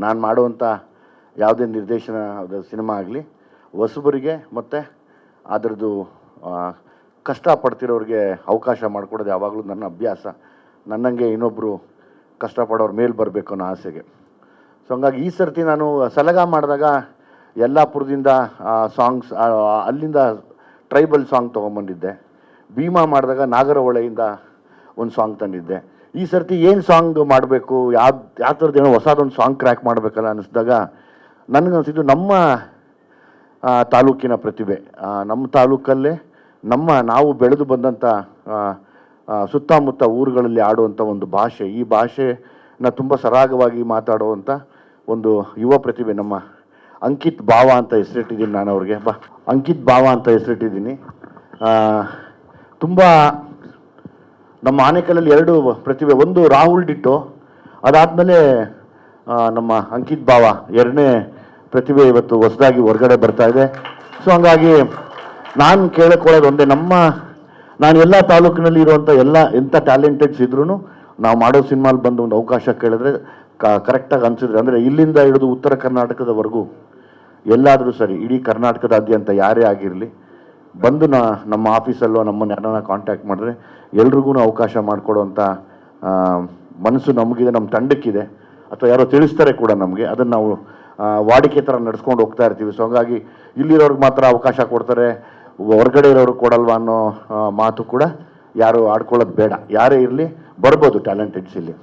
ನಾನು ಮಾಡುವಂಥ ಯಾವುದೇ ನಿರ್ದೇಶನ ಸಿನಿಮಾ ಆಗಲಿ ಹೊಸಬರಿಗೆ ಮತ್ತು ಅದರದ್ದು ಕಷ್ಟಪಡ್ತಿರೋರಿಗೆ ಅವಕಾಶ ಮಾಡಿಕೊಡೋದು ಯಾವಾಗಲೂ ನನ್ನ ಅಭ್ಯಾಸ. ನನ್ನಂಗೆ ಇನ್ನೊಬ್ಬರು ಕಷ್ಟಪಡೋರ ಮೇಲೆ ಬರಬೇಕು ಅನ್ನೋ ಆಸೆಗೆ. ಸೊ ಹಂಗಾಗಿ ಈ ಸರ್ತಿ ನಾನು ಸಲಗ ಮಾಡಿದಾಗ ಯಲ್ಲಾಪುರದಿಂದ ಸಾಂಗ್ಸ್, ಅಲ್ಲಿಂದ ಟ್ರೈಬಲ್ ಸಾಂಗ್ ತೊಗೊಂಬಂದಿದ್ದೆ. ಭೀಮಾ ಮಾಡಿದಾಗ ನಾಗರಹೊಳೆಯಿಂದ ಒಂದು ಸಾಂಗ್ ತಂದಿದ್ದೆ. ಈ ಸರ್ತಿ ಏನು ಸಾಂಗ್ ಮಾಡಬೇಕು, ಯಾವ ಥರದ್ದು ಏನೋ ಹೊಸದೊಂದು ಸಾಂಗ್ ಕ್ರ್ಯಾಕ್ ಮಾಡಬೇಕಲ್ಲ ಅನ್ನಿಸಿದಾಗ ನನಗನ್ಸಿದ್ದು ನಮ್ಮ ತಾಲೂಕಿನ ಪ್ರತಿಭೆ, ನಮ್ಮ ತಾಲೂಕಲ್ಲೇ ನಾವು ಬೆಳೆದು ಬಂದಂಥ ಸುತ್ತಮುತ್ತ ಊರುಗಳಲ್ಲಿ ಆಡುವಂಥ ಒಂದು ಭಾಷೆ, ಈ ಭಾಷೆನ ತುಂಬ ಸರಾಗವಾಗಿ ಮಾತಾಡುವಂಥ ಒಂದು ಯುವ ಪ್ರತಿಭೆ ನಮ್ಮ ಅಂಕಿತ್ ಭಾವ ಅಂತ ಹೆಸರಿಟ್ಟಿದ್ದೀನಿ. ನಾನು ಅವ್ರಿಗೆ ಅಂಕಿತ್ ಭಾವ ಅಂತ ಹೆಸರಿಟ್ಟಿದ್ದೀನಿ. ತುಂಬ ನಮ್ಮ ಆನೇಕಲ್ಲಲ್ಲಿ 2 ಪ್ರತಿಭೆ, ಒಂದು ರಾಹುಲ್ ಡಿಟ್ಟೋ, ಅದಾದಮೇಲೆ ನಮ್ಮ ಅಂಕಿತ್ ಭಾವ 2ನೇ ಪ್ರತಿಭೆ ಇವತ್ತು ಹೊಸದಾಗಿ ಹೊರಗಡೆ ಬರ್ತಾ ಇದೆ. ಸೊ ಹಂಗಾಗಿ ನಾನು ಕೇಳಿಕೊಳ್ಳೋದು ಒಂದೇ, ನಾನು ಎಲ್ಲ ತಾಲೂಕಿನಲ್ಲಿ ಇರುವಂಥ ಎಂಥ ಟ್ಯಾಲೆಂಟೆಡ್ಸ್ ಇದ್ರೂ ನಾವು ಮಾಡೋ ಸಿನಿಮಾಲಿ ಬಂದು ಒಂದು ಅವಕಾಶ ಕೇಳಿದ್ರೆ ಕರೆಕ್ಟಾಗಿ ಅನಿಸಿದ್ರೆ, ಅಂದರೆ ಇಲ್ಲಿಂದ ಹಿಡಿದು ಉತ್ತರ ಕರ್ನಾಟಕದವರೆಗೂ ಎಲ್ಲಾದರೂ ಸರಿ, ಇಡೀ ಕರ್ನಾಟಕದಾದ್ಯಂತ ಯಾರೇ ಆಗಿರಲಿ ಬಂದು ನಮ್ಮ ಆಫೀಸಲ್ಲೋ ನಮ್ಮನ್ನು ಯಾರನ್ನ ಕಾಂಟ್ಯಾಕ್ಟ್ ಮಾಡಿದ್ರೆ ಎಲ್ರಿಗೂ ಅವಕಾಶ ಮಾಡಿಕೊಡುವಂಥ ಮನಸ್ಸು ನಮಗಿದೆ, ನಮ್ಮ ತಂಡಕ್ಕಿದೆ, ಅಥವಾ ಯಾರೋ ತಿಳಿಸ್ತಾರೆ ಕೂಡ ನಮಗೆ. ಅದನ್ನು ನಾವು ವಾಡಿಕೆ ಥರ ನಡ್ಸ್ಕೊಂಡು ಹೋಗ್ತಾ ಇರ್ತೀವಿ. ಸೊ ಹಂಗಾಗಿ ಇಲ್ಲಿರೋರ್ಗೆ ಮಾತ್ರ ಅವಕಾಶ ಕೊಡ್ತಾರೆ, ಹೊರಗಡೆ ಇರೋರು ಕೊಡಲ್ವಾ ಅನ್ನೋ ಮಾತು ಕೂಡ ಯಾರು ಆಡ್ಕೊಳ್ಳೋದು ಬೇಡ. ಯಾರೇ ಇರಲಿ ಬರ್ಬೋದು ಟ್ಯಾಲೆಂಟೆಡ್ಸ್ ಇಲ್ಲಿ.